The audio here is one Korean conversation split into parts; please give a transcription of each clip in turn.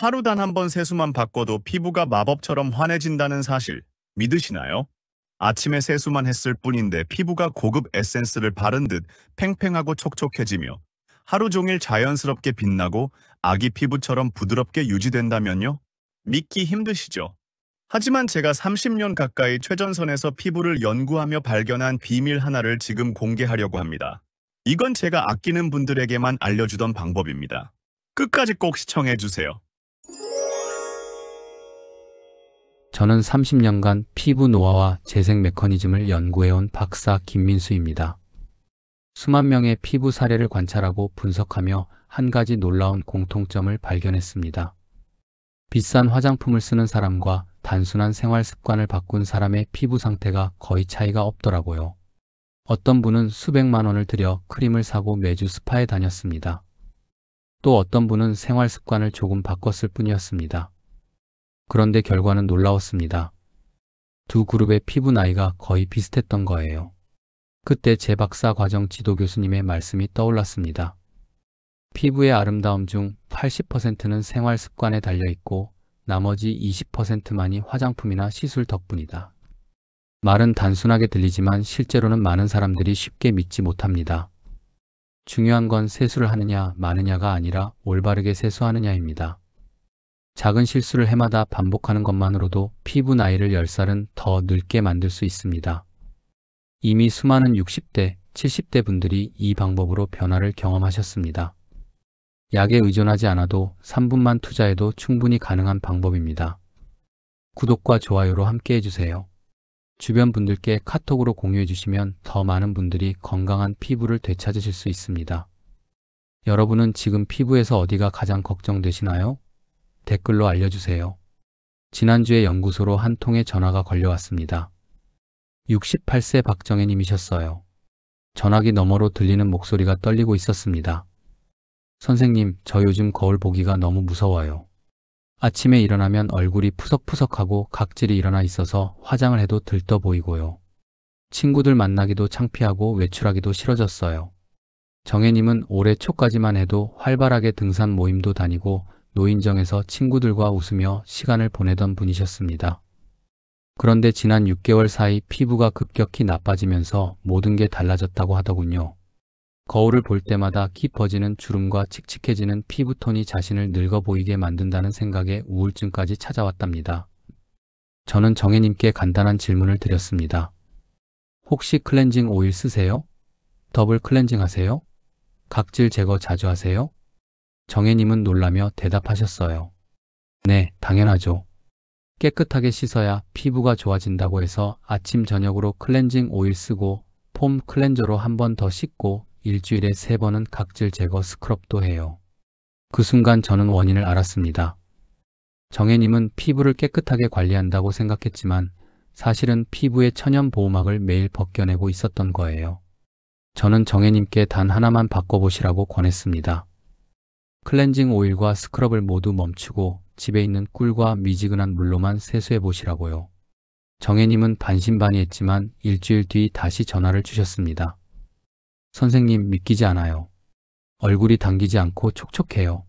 하루 단 한 번 세수만 바꿔도 피부가 마법처럼 환해진다는 사실 믿으시나요? 아침에 세수만 했을 뿐인데 피부가 고급 에센스를 바른 듯 팽팽하고 촉촉해지며 하루 종일 자연스럽게 빛나고 아기 피부처럼 부드럽게 유지된다면요? 믿기 힘드시죠? 하지만 제가 30년 가까이 최전선에서 피부를 연구하며 발견한 비밀 하나를 지금 공개하려고 합니다. 이건 제가 아끼는 분들에게만 알려주던 방법입니다. 끝까지 꼭 시청해주세요. 저는 30년간 피부 노화와 재생 메커니즘을 연구해온 박사 김민수입니다. 수만 명의 피부 사례를 관찰하고 분석하며 한 가지 놀라운 공통점을 발견했습니다. 비싼 화장품을 쓰는 사람과 단순한 생활 습관을 바꾼 사람의 피부 상태가 거의 차이가 없더라고요. 어떤 분은 수백만 원을 들여 크림을 사고 매주 스파에 다녔습니다. 또 어떤 분은 생활 습관을 조금 바꿨을 뿐이었습니다. 그런데 결과는 놀라웠습니다. 두 그룹의 피부 나이가 거의 비슷했던 거예요. 그때 제 박사 과정 지도 교수님의 말씀이 떠올랐습니다. 피부의 아름다움 중 80%는 생활 습관에 달려있고 나머지 20%만이 화장품이나 시술 덕분이다. 말은 단순하게 들리지만 실제로는 많은 사람들이 쉽게 믿지 못합니다. 중요한 건 세수를 하느냐 마느냐가 아니라 올바르게 세수하느냐입니다. 작은 실수를 해마다 반복하는 것만으로도 피부 나이를 10살은 더 늙게 만들 수 있습니다. 이미 수많은 60대, 70대 분들이 이 방법으로 변화를 경험하셨습니다. 약에 의존하지 않아도 3분만 투자해도 충분히 가능한 방법입니다. 구독과 좋아요로 함께 해주세요. 주변 분들께 카톡으로 공유해 주시면 더 많은 분들이 건강한 피부를 되찾으실 수 있습니다. 여러분은 지금 피부에서 어디가 가장 걱정되시나요? 댓글로 알려주세요. 지난주에 연구소로 한 통의 전화가 걸려왔습니다. 68세 박정혜 님이셨어요. 전화기 너머로 들리는 목소리가 떨리고 있었습니다. 선생님, 저 요즘 거울 보기가 너무 무서워요. 아침에 일어나면 얼굴이 푸석푸석하고 각질이 일어나 있어서 화장을 해도 들떠 보이고요. 친구들 만나기도 창피하고 외출하기도 싫어졌어요. 정혜님은 올해 초까지만 해도 활발하게 등산 모임도 다니고 노인정에서 친구들과 웃으며 시간을 보내던 분이셨습니다. 그런데 지난 6개월 사이 피부가 급격히 나빠지면서 모든 게 달라졌다고 하더군요. 거울을 볼 때마다 깊어지는 주름과 칙칙해지는 피부톤이 자신을 늙어 보이게 만든다는 생각에 우울증까지 찾아왔답니다. 저는 정혜님께 간단한 질문을 드렸습니다. 혹시 클렌징 오일 쓰세요? 더블 클렌징 하세요? 각질 제거 자주 하세요? 정혜님은 놀라며 대답하셨어요. 네, 당연하죠. 깨끗하게 씻어야 피부가 좋아진다고 해서 아침 저녁으로 클렌징 오일 쓰고 폼 클렌저로 한 번 더 씻고 일주일에 3번은 각질 제거 스크럽도 해요. 그 순간 저는 원인을 알았습니다. 정혜님은 피부를 깨끗하게 관리한다고 생각했지만 사실은 피부의 천연 보호막을 매일 벗겨내고 있었던 거예요. 저는 정혜님께 단 하나만 바꿔보시라고 권했습니다. 클렌징 오일과 스크럽을 모두 멈추고 집에 있는 꿀과 미지근한 물로만 세수해 보시라고요. 정혜님은 반신반의했지만 일주일 뒤 다시 전화를 주셨습니다. 선생님, 믿기지 않아요. 얼굴이 당기지 않고 촉촉해요.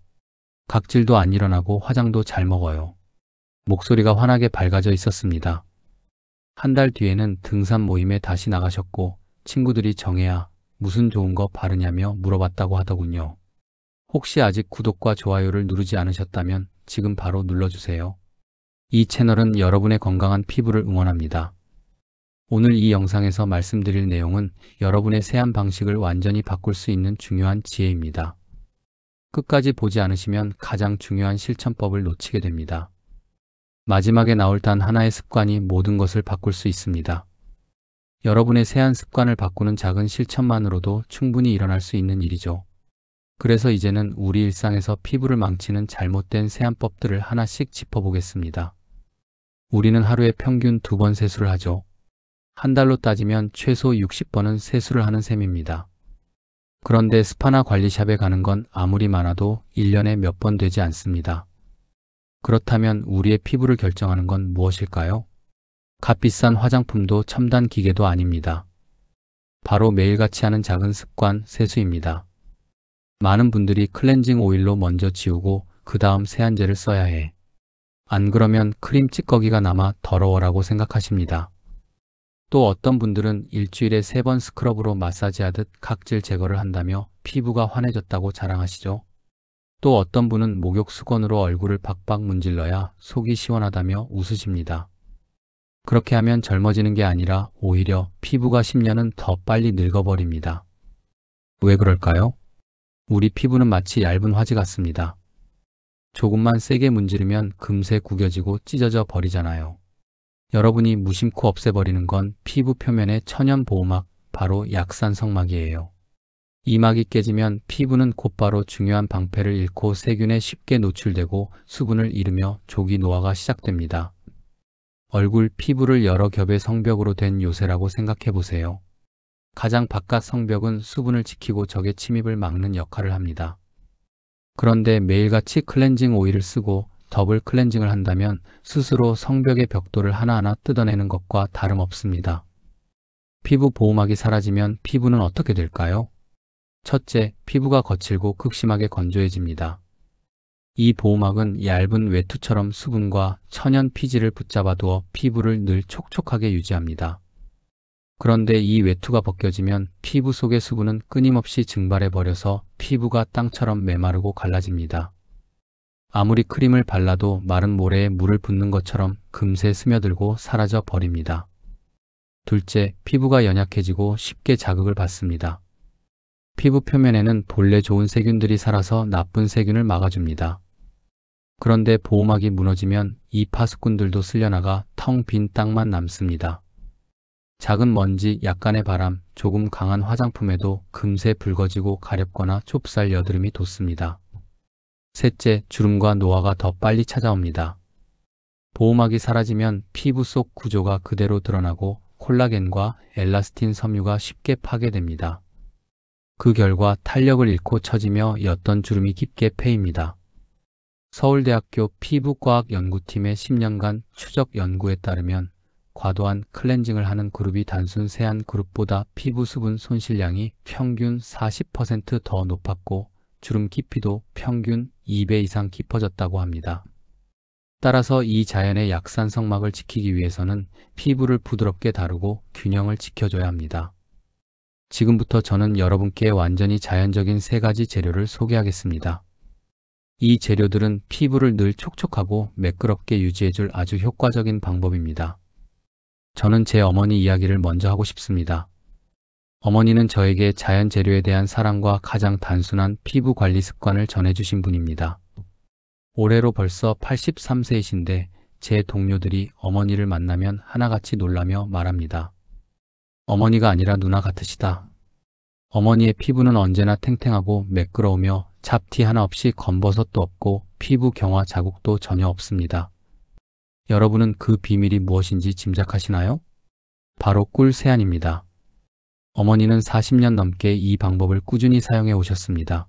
각질도 안 일어나고 화장도 잘 먹어요. 목소리가 환하게 밝아져 있었습니다. 한 달 뒤에는 등산 모임에 다시 나가셨고 친구들이 정혜야, 무슨 좋은 거 바르냐며 물어봤다고 하더군요. 혹시 아직 구독과 좋아요를 누르지 않으셨다면 지금 바로 눌러주세요. 이 채널은 여러분의 건강한 피부를 응원합니다. 오늘 이 영상에서 말씀드릴 내용은 여러분의 세안 방식을 완전히 바꿀 수 있는 중요한 지혜입니다. 끝까지 보지 않으시면 가장 중요한 실천법을 놓치게 됩니다. 마지막에 나올 단 하나의 습관이 모든 것을 바꿀 수 있습니다. 여러분의 세안 습관을 바꾸는 작은 실천만으로도 충분히 일어날 수 있는 일이죠. 그래서 이제는 우리 일상에서 피부를 망치는 잘못된 세안법들을 하나씩 짚어보겠습니다. 우리는 하루에 평균 2번 세수를 하죠. 한 달로 따지면 최소 60번은 세수를 하는 셈입니다. 그런데 스파나 관리샵에 가는 건 아무리 많아도 1년에 몇 번 되지 않습니다. 그렇다면 우리의 피부를 결정하는 건 무엇일까요? 값비싼 화장품도 첨단 기계도 아닙니다. 바로 매일같이 하는 작은 습관, 세수입니다. 많은 분들이 클렌징 오일로 먼저 지우고 그 다음 세안제를 써야 해. 안 그러면 크림 찌꺼기가 남아 더러워라고 생각하십니다. 또 어떤 분들은 일주일에 3번 스크럽으로 마사지하듯 각질 제거를 한다며 피부가 환해졌다고 자랑하시죠. 또 어떤 분은 목욕 수건으로 얼굴을 박박 문질러야 속이 시원하다며 웃으십니다. 그렇게 하면 젊어지는 게 아니라 오히려 피부가 10년은 더 빨리 늙어버립니다. 왜 그럴까요? 우리 피부는 마치 얇은 화지 같습니다. 조금만 세게 문지르면 금세 구겨지고 찢어져 버리잖아요. 여러분이 무심코 없애버리는 건 피부 표면의 천연 보호막, 바로 약산성막이에요. 이 막이 깨지면 피부는 곧바로 중요한 방패를 잃고 세균에 쉽게 노출되고 수분을 잃으며 조기 노화가 시작됩니다. 얼굴 피부를 여러 겹의 성벽으로 된 요새라고 생각해 보세요. 가장 바깥 성벽은 수분을 지키고 적의 침입을 막는 역할을 합니다. 그런데 매일같이 클렌징 오일을 쓰고 더블 클렌징을 한다면 스스로 성벽의 벽돌을 하나하나 뜯어내는 것과 다름없습니다. 피부 보호막이 사라지면 피부는 어떻게 될까요? 첫째, 피부가 거칠고 극심하게 건조해집니다. 이 보호막은 얇은 외투처럼 수분과 천연 피지를 붙잡아 두어 피부를 늘 촉촉하게 유지합니다. 그런데 이 외투가 벗겨지면 피부 속의 수분은 끊임없이 증발해 버려서 피부가 땅처럼 메마르고 갈라집니다. 아무리 크림을 발라도 마른 모래에 물을 붓는 것처럼 금세 스며들고 사라져 버립니다. 둘째, 피부가 연약해지고 쉽게 자극을 받습니다. 피부 표면에는 본래 좋은 세균들이 살아서 나쁜 세균을 막아줍니다. 그런데 보호막이 무너지면 이 파수꾼들도 쓸려나가 텅 빈 땅만 남습니다. 작은 먼지, 약간의 바람, 조금 강한 화장품에도 금세 붉어지고 가렵거나 좁쌀 여드름이 돋습니다. 셋째, 주름과 노화가 더 빨리 찾아옵니다. 보호막이 사라지면 피부 속 구조가 그대로 드러나고 콜라겐과 엘라스틴 섬유가 쉽게 파괴됩니다. 그 결과 탄력을 잃고 처지며 옅던 주름이 깊게 패입니다. 서울대학교 피부과학연구팀의 10년간 추적 연구에 따르면 과도한 클렌징을 하는 그룹이 단순 세안 그룹보다 피부 수분 손실량이 평균 40% 더 높았고 주름 깊이도 평균 2배 이상 깊어졌다고 합니다. 따라서 이 자연의 약산성막을 지키기 위해서는 피부를 부드럽게 다루고 균형을 지켜줘야 합니다. 지금부터 저는 여러분께 완전히 자연적인 3가지 재료를 소개하겠습니다. 이 재료들은 피부를 늘 촉촉하고 매끄럽게 유지해줄 아주 효과적인 방법입니다. 저는 제 어머니 이야기를 먼저 하고 싶습니다. 어머니는 저에게 자연 재료에 대한 사랑과 가장 단순한 피부 관리 습관을 전해주신 분입니다. 올해로 벌써 83세이신데 제 동료들이 어머니를 만나면 하나같이 놀라며 말합니다. 어머니가 아니라 누나 같으시다. 어머니의 피부는 언제나 탱탱하고 매끄러우며 잡티 하나 없이 검버섯도 없고 피부 경화 자국도 전혀 없습니다. 여러분은 그 비밀이 무엇인지 짐작하시나요? 바로 꿀 세안입니다. 어머니는 40년 넘게 이 방법을 꾸준히 사용해 오셨습니다.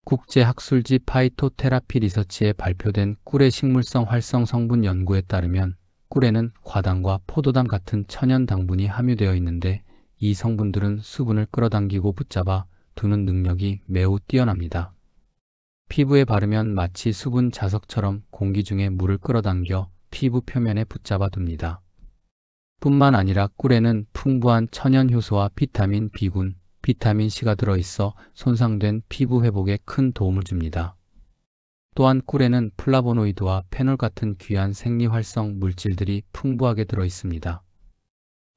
국제학술지 파이토테라피 리서치에 발표된 꿀의 식물성 활성 성분 연구에 따르면 꿀에는 과당과 포도당 같은 천연 당분이 함유되어 있는데 이 성분들은 수분을 끌어당기고 붙잡아 두는 능력이 매우 뛰어납니다. 피부에 바르면 마치 수분 자석처럼 공기 중에 물을 끌어당겨 피부 표면에 붙잡아 둡니다. 뿐만 아니라 꿀에는 풍부한 천연 효소와 비타민 B군, 비타민 C가 들어있어 손상된 피부 회복에 큰 도움을 줍니다. 또한 꿀에는 플라보노이드와 페놀 같은 귀한 생리활성 물질들이 풍부하게 들어있습니다.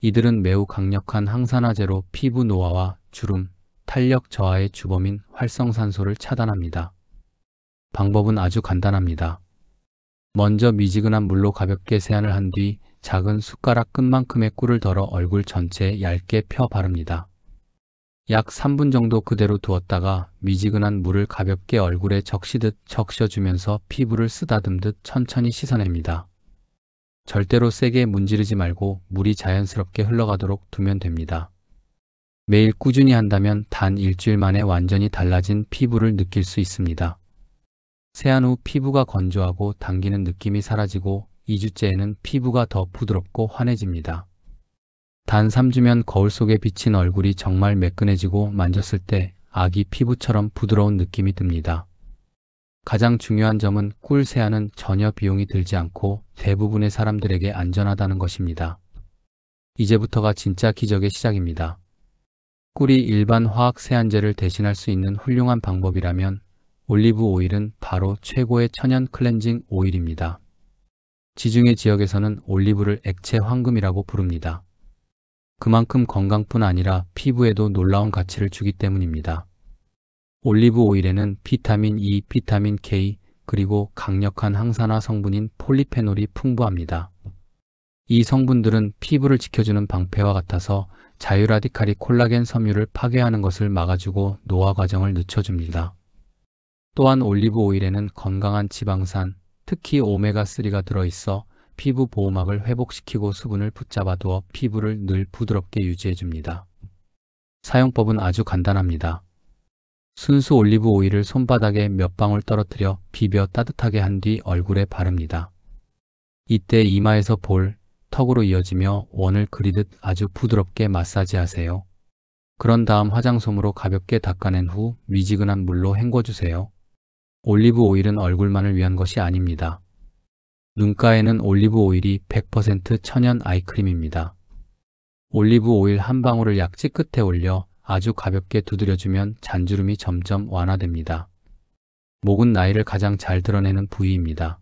이들은 매우 강력한 항산화제로 피부 노화와 주름, 탄력 저하의 주범인 활성산소를 차단합니다. 방법은 아주 간단합니다. 먼저 미지근한 물로 가볍게 세안을 한 뒤 작은 숟가락 끝만큼의 꿀을 덜어 얼굴 전체에 얇게 펴 바릅니다. 약 3분 정도 그대로 두었다가 미지근한 물을 가볍게 얼굴에 적시듯 적셔주면서 피부를 쓰다듬듯 천천히 씻어냅니다. 절대로 세게 문지르지 말고 물이 자연스럽게 흘러가도록 두면 됩니다. 매일 꾸준히 한다면 단 일주일 만에 완전히 달라진 피부를 느낄 수 있습니다. 세안 후 피부가 건조하고 당기는 느낌이 사라지고 2주째에는 피부가 더 부드럽고 환해집니다. 단 3주면 거울 속에 비친 얼굴이 정말 매끈해지고 만졌을 때 아기 피부처럼 부드러운 느낌이 듭니다. 가장 중요한 점은 꿀 세안은 전혀 비용이 들지 않고 대부분의 사람들에게 안전하다는 것입니다. 이제부터가 진짜 기적의 시작입니다. 꿀이 일반 화학 세안제를 대신할 수 있는 훌륭한 방법이라면 올리브 오일은 바로 최고의 천연 클렌징 오일입니다. 지중해 지역에서는 올리브를 액체 황금이라고 부릅니다. 그만큼 건강뿐 아니라 피부에도 놀라운 가치를 주기 때문입니다. 올리브 오일에는 비타민 E, 비타민 K, 그리고 강력한 항산화 성분인 폴리페놀이 풍부합니다. 이 성분들은 피부를 지켜주는 방패와 같아서 자유라디칼이 콜라겐 섬유를 파괴하는 것을 막아주고 노화 과정을 늦춰줍니다. 또한 올리브 오일에는 건강한 지방산, 특히 오메가3가 들어있어 피부 보호막을 회복시키고 수분을 붙잡아두어 피부를 늘 부드럽게 유지해줍니다. 사용법은 아주 간단합니다. 순수 올리브 오일을 손바닥에 몇 방울 떨어뜨려 비벼 따뜻하게 한 뒤 얼굴에 바릅니다. 이때 이마에서 볼, 턱으로 이어지며 원을 그리듯 아주 부드럽게 마사지하세요. 그런 다음 화장솜으로 가볍게 닦아낸 후 미지근한 물로 헹궈주세요. 올리브 오일은 얼굴만을 위한 것이 아닙니다. 눈가에는 올리브 오일이 100% 천연 아이크림입니다. 올리브 오일 한 방울을 약지 끝에 올려 아주 가볍게 두드려주면 잔주름이 점점 완화됩니다. 목은 나이를 가장 잘 드러내는 부위입니다.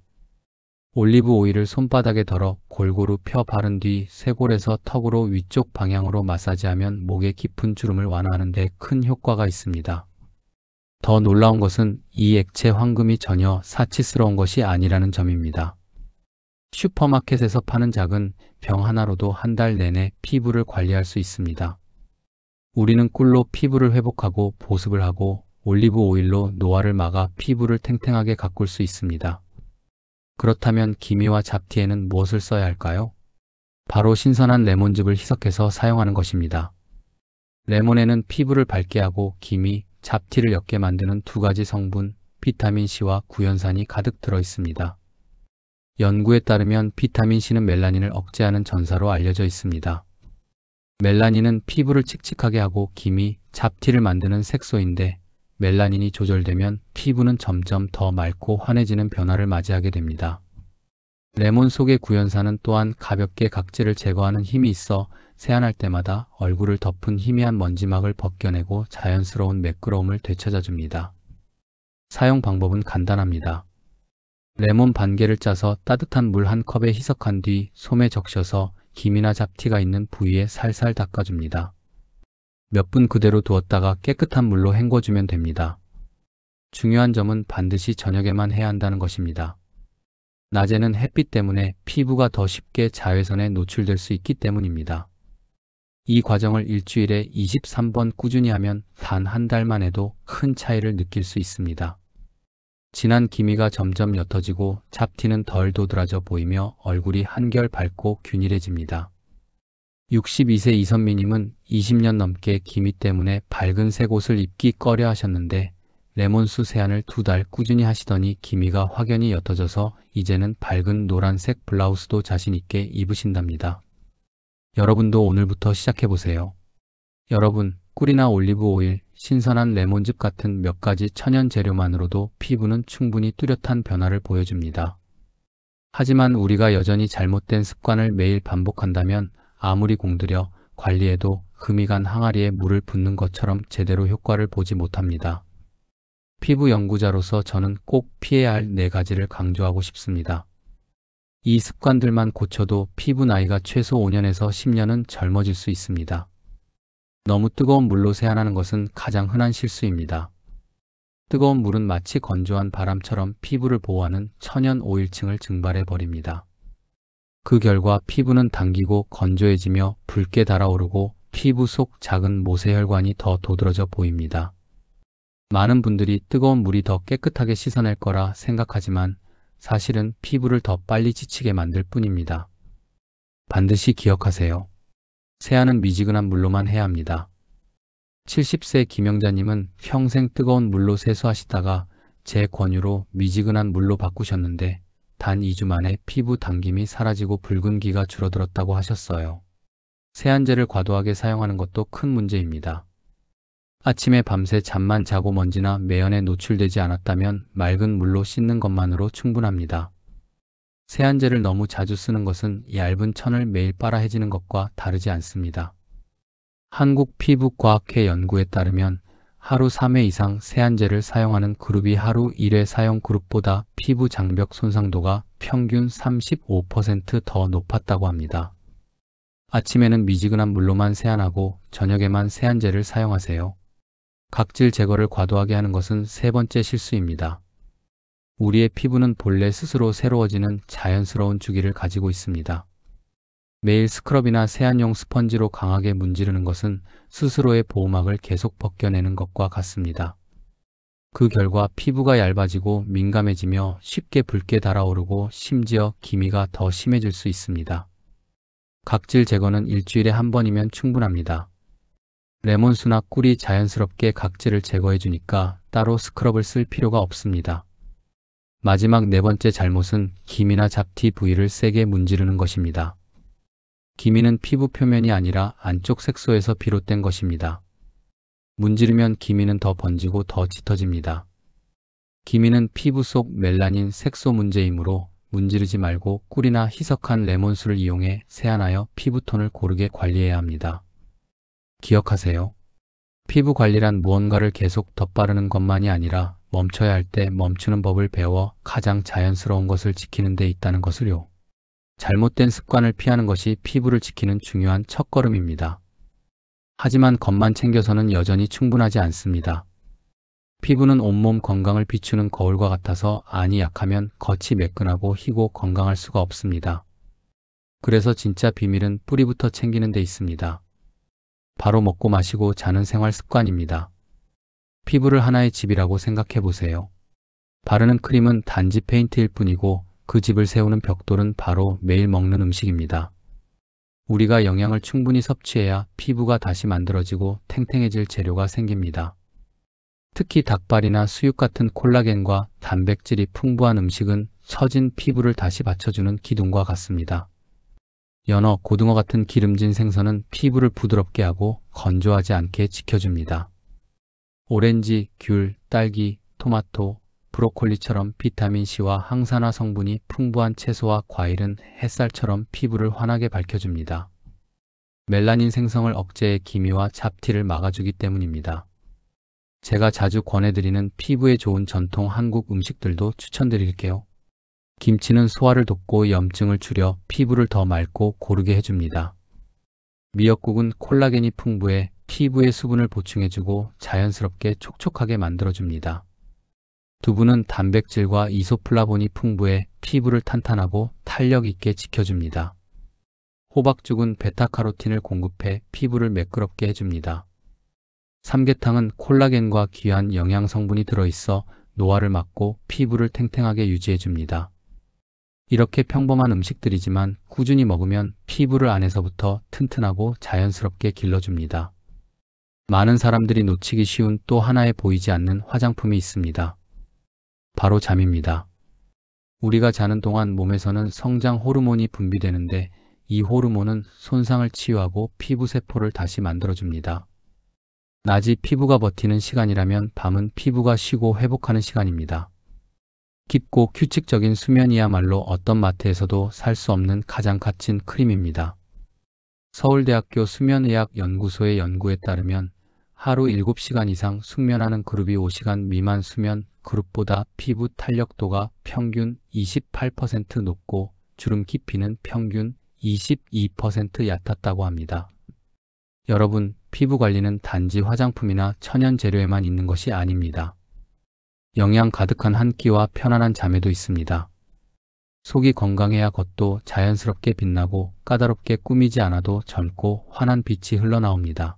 올리브 오일을 손바닥에 덜어 골고루 펴 바른 뒤 쇄골에서 턱으로 위쪽 방향으로 마사지하면 목의 깊은 주름을 완화하는 데 큰 효과가 있습니다. 더 놀라운 것은 이 액체 황금이 전혀 사치스러운 것이 아니라는 점입니다. 슈퍼마켓에서 파는 작은 병 하나로도 한 달 내내 피부를 관리할 수 있습니다. 우리는 꿀로 피부를 회복하고 보습을 하고 올리브 오일로 노화를 막아 피부를 탱탱하게 가꿀 수 있습니다. 그렇다면 기미와 잡티에는 무엇을 써야 할까요? 바로 신선한 레몬즙을 희석해서 사용하는 것입니다. 레몬에는 피부를 밝게 하고 기미, 잡티를 옅게 만드는 두 가지 성분, 비타민C와 구연산이 가득 들어 있습니다. 연구에 따르면 비타민C는 멜라닌을 억제하는 전사로 알려져 있습니다. 멜라닌은 피부를 칙칙하게 하고 기미, 잡티를 만드는 색소인데 멜라닌이 조절되면 피부는 점점 더 맑고 환해지는 변화를 맞이하게 됩니다. 레몬 속의 구연산은 또한 가볍게 각질을 제거하는 힘이 있어 세안할 때마다 얼굴을 덮은 희미한 먼지막을 벗겨내고 자연스러운 매끄러움을 되찾아줍니다. 사용 방법은 간단합니다. 레몬 반 개를 짜서 따뜻한 물 한 컵에 희석한 뒤 솜에 적셔서 기미나 잡티가 있는 부위에 살살 닦아줍니다. 몇 분 그대로 두었다가 깨끗한 물로 헹궈주면 됩니다. 중요한 점은 반드시 저녁에만 해야 한다는 것입니다. 낮에는 햇빛 때문에 피부가 더 쉽게 자외선에 노출될 수 있기 때문입니다. 이 과정을 일주일에 23번 꾸준히 하면 단 한 달만 해도 큰 차이를 느낄 수 있습니다. 진한 기미가 점점 옅어지고 잡티는 덜 도드라져 보이며 얼굴이 한결 밝고 균일해집니다. 62세 이선미님은 20년 넘게 기미 때문에 밝은 색 옷을 입기 꺼려 하셨는데 레몬수 세안을 2달 꾸준히 하시더니 기미가 확연히 옅어져서 이제는 밝은 노란색 블라우스도 자신 있게 입으신답니다. 여러분도 오늘부터 시작해보세요. 여러분, 꿀이나 올리브 오일, 신선한 레몬즙 같은 몇 가지 천연 재료만으로도 피부는 충분히 뚜렷한 변화를 보여줍니다. 하지만 우리가 여전히 잘못된 습관을 매일 반복한다면 아무리 공들여 관리해도 금이 간 항아리에 물을 붓는 것처럼 제대로 효과를 보지 못합니다. 피부 연구자로서 저는 꼭 피해야 할 4가지를 강조하고 싶습니다. 이 습관들만 고쳐도 피부 나이가 최소 5년에서 10년은 젊어질 수 있습니다. 너무 뜨거운 물로 세안하는 것은 가장 흔한 실수입니다. 뜨거운 물은 마치 건조한 바람처럼 피부를 보호하는 천연 오일층을 증발해 버립니다. 그 결과 피부는 당기고 건조해지며 붉게 달아오르고 피부 속 작은 모세혈관이 더 도드라져 보입니다. 많은 분들이 뜨거운 물이 더 깨끗하게 씻어낼 거라 생각하지만 사실은 피부를 더 빨리 지치게 만들 뿐입니다. 반드시 기억하세요. 세안은 미지근한 물로만 해야 합니다. 70세 김영자님은 평생 뜨거운 물로 세수하시다가 제 권유로 미지근한 물로 바꾸셨는데 단 2주 만에 피부 당김이 사라지고 붉은기가 줄어들었다고 하셨어요. 세안제를 과도하게 사용하는 것도 큰 문제입니다. 아침에 밤새 잠만 자고 먼지나 매연에 노출되지 않았다면 맑은 물로 씻는 것만으로 충분합니다. 세안제를 너무 자주 쓰는 것은 얇은 천을 매일 빨아해지는 것과 다르지 않습니다. 한국피부과학회 연구에 따르면 하루 3회 이상 세안제를 사용하는 그룹이 하루 1회 사용 그룹보다 피부 장벽 손상도가 평균 35% 더 높았다고 합니다. 아침에는 미지근한 물로만 세안하고 저녁에만 세안제를 사용하세요. 각질 제거를 과도하게 하는 것은 세 번째 실수입니다. 우리의 피부는 본래 스스로 새로워지는 자연스러운 주기를 가지고 있습니다. 매일 스크럽이나 세안용 스펀지로 강하게 문지르는 것은 스스로의 보호막을 계속 벗겨내는 것과 같습니다. 그 결과 피부가 얇아지고 민감해지며 쉽게 붉게 달아오르고 심지어 기미가 더 심해질 수 있습니다. 각질 제거는 일주일에 한 번이면 충분합니다. 레몬수나 꿀이 자연스럽게 각질을 제거해 주니까 따로 스크럽을 쓸 필요가 없습니다. 마지막 네 번째 잘못은 기미나 잡티 부위를 세게 문지르는 것입니다. 기미는 피부 표면이 아니라 안쪽 색소에서 비롯된 것입니다. 문지르면 기미는 더 번지고 더 짙어집니다. 기미는 피부 속 멜라닌 색소 문제이므로 문지르지 말고 꿀이나 희석한 레몬수를 이용해 세안하여 피부톤을 고르게 관리해야 합니다. 기억하세요. 피부 관리란 무언가를 계속 덧바르는 것만이 아니라 멈춰야 할 때 멈추는 법을 배워 가장 자연스러운 것을 지키는 데 있다는 것을요. 잘못된 습관을 피하는 것이 피부를 지키는 중요한 첫걸음입니다. 하지만 겉만 챙겨서는 여전히 충분하지 않습니다. 피부는 온몸 건강을 비추는 거울과 같아서 안이 약하면 겉이 매끈하고 희고 건강할 수가 없습니다. 그래서 진짜 비밀은 뿌리부터 챙기는 데 있습니다. 바로 먹고 마시고 자는 생활 습관입니다. 피부를 하나의 집이라고 생각해 보세요. 바르는 크림은 단지 페인트일 뿐이고 그 집을 세우는 벽돌은 바로 매일 먹는 음식입니다. 우리가 영양을 충분히 섭취해야 피부가 다시 만들어지고 탱탱해질 재료가 생깁니다. 특히 닭발이나 수육 같은 콜라겐과 단백질이 풍부한 음식은 처진 피부를 다시 받쳐주는 기둥과 같습니다. 연어, 고등어 같은 기름진 생선은 피부를 부드럽게 하고 건조하지 않게 지켜줍니다. 오렌지, 귤, 딸기, 토마토, 브로콜리처럼 비타민C와 항산화 성분이 풍부한 채소와 과일은 햇살처럼 피부를 환하게 밝혀줍니다. 멜라닌 생성을 억제해 기미와 잡티를 막아주기 때문입니다. 제가 자주 권해드리는 피부에 좋은 전통 한국 음식들도 추천드릴게요. 김치는 소화를 돕고 염증을 줄여 피부를 더 맑고 고르게 해줍니다. 미역국은 콜라겐이 풍부해 피부의 수분을 보충해주고 자연스럽게 촉촉하게 만들어줍니다. 두부는 단백질과 이소플라본이 풍부해 피부를 탄탄하고 탄력 있게 지켜줍니다. 호박죽은 베타카로틴을 공급해 피부를 매끄럽게 해줍니다. 삼계탕은 콜라겐과 귀한 영양 성분이 들어있어 노화를 막고 피부를 탱탱하게 유지해줍니다. 이렇게 평범한 음식들이지만 꾸준히 먹으면 피부를 안에서부터 튼튼하고 자연스럽게 길러줍니다. 많은 사람들이 놓치기 쉬운 또 하나의 보이지 않는 화장품이 있습니다. 바로 잠입니다. 우리가 자는 동안 몸에서는 성장 호르몬이 분비되는데 이 호르몬은 손상을 치유하고 피부 세포를 다시 만들어줍니다. 낮이 피부가 버티는 시간이라면 밤은 피부가 쉬고 회복하는 시간입니다. 깊고 규칙적인 수면이야말로 어떤 마트에서도 살 수 없는 가장 값진 크림입니다. 서울대학교 수면의학연구소의 연구에 따르면 하루 7시간 이상 숙면하는 그룹이 5시간 미만 수면 그룹보다 피부 탄력도가 평균 28% 높고 주름 깊이는 평균 22% 얕았다고 합니다. 여러분, 피부 관리는 단지 화장품이나 천연 재료에만 있는 것이 아닙니다. 영양 가득한 한 끼와 편안한 잠에도 있습니다. 속이 건강해야 겉도 자연스럽게 빛나고 까다롭게 꾸미지 않아도 젊고 환한 빛이 흘러나옵니다.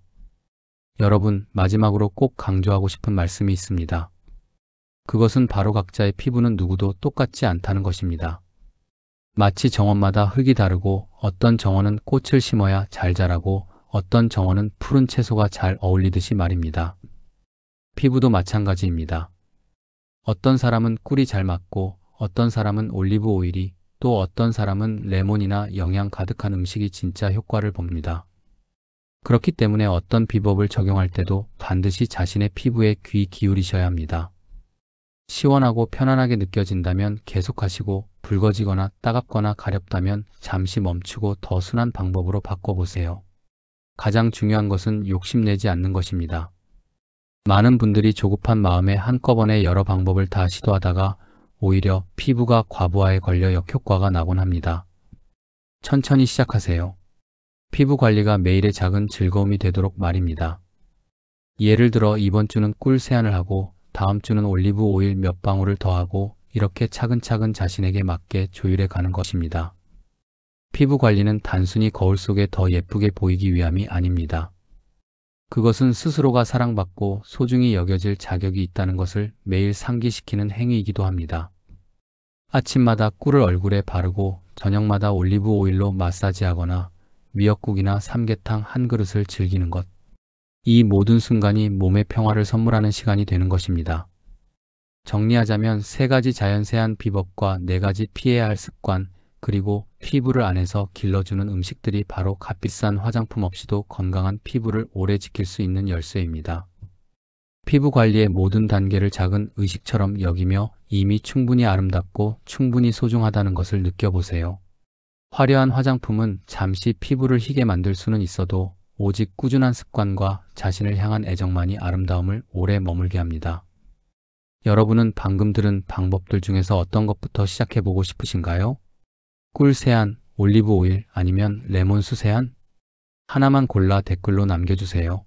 여러분, 마지막으로 꼭 강조하고 싶은 말씀이 있습니다. 그것은 바로 각자의 피부는 누구도 똑같지 않다는 것입니다. 마치 정원마다 흙이 다르고 어떤 정원은 꽃을 심어야 잘 자라고 어떤 정원은 푸른 채소가 잘 어울리듯이 말입니다. 피부도 마찬가지입니다. 어떤 사람은 꿀이 잘 맞고 어떤 사람은 올리브 오일이 또 어떤 사람은 레몬이나 영양 가득한 음식이 진짜 효과를 봅니다. 그렇기 때문에 어떤 비법을 적용할 때도 반드시 자신의 피부에 귀 기울이셔야 합니다. 시원하고 편안하게 느껴진다면 계속하시고, 붉어지거나 따갑거나 가렵다면 잠시 멈추고 더 순한 방법으로 바꿔보세요. 가장 중요한 것은 욕심내지 않는 것입니다. 많은 분들이 조급한 마음에 한꺼번에 여러 방법을 다 시도하다가 오히려 피부가 과부하에 걸려 역효과가 나곤 합니다. 천천히 시작하세요. 피부 관리가 매일의 작은 즐거움이 되도록 말입니다. 예를 들어 이번 주는 꿀 세안을 하고 다음 주는 올리브 오일 몇 방울을 더하고 이렇게 차근차근 자신에게 맞게 조율해 가는 것입니다. 피부 관리는 단순히 거울 속에 더 예쁘게 보이기 위함이 아닙니다. 그것은 스스로가 사랑받고 소중히 여겨질 자격이 있다는 것을 매일 상기시키는 행위이기도 합니다. 아침마다 꿀을 얼굴에 바르고 저녁마다 올리브 오일로 마사지하거나 미역국이나 삼계탕 한 그릇을 즐기는 것. 이 모든 순간이 몸의 평화를 선물하는 시간이 되는 것입니다. 정리하자면 3가지 자연세안 비법과 4가지 피해야 할 습관, 그리고 피부를 안에서 길러주는 음식들이 바로 값비싼 화장품 없이도 건강한 피부를 오래 지킬 수 있는 열쇠입니다. 피부 관리의 모든 단계를 작은 의식처럼 여기며 이미 충분히 아름답고 충분히 소중하다는 것을 느껴보세요. 화려한 화장품은 잠시 피부를 희게 만들 수는 있어도 오직 꾸준한 습관과 자신을 향한 애정만이 아름다움을 오래 머물게 합니다. 여러분은 방금 들은 방법들 중에서 어떤 것부터 시작해보고 싶으신가요? 꿀 세안, 올리브 오일 아니면 레몬수 세안? 하나만 골라 댓글로 남겨주세요.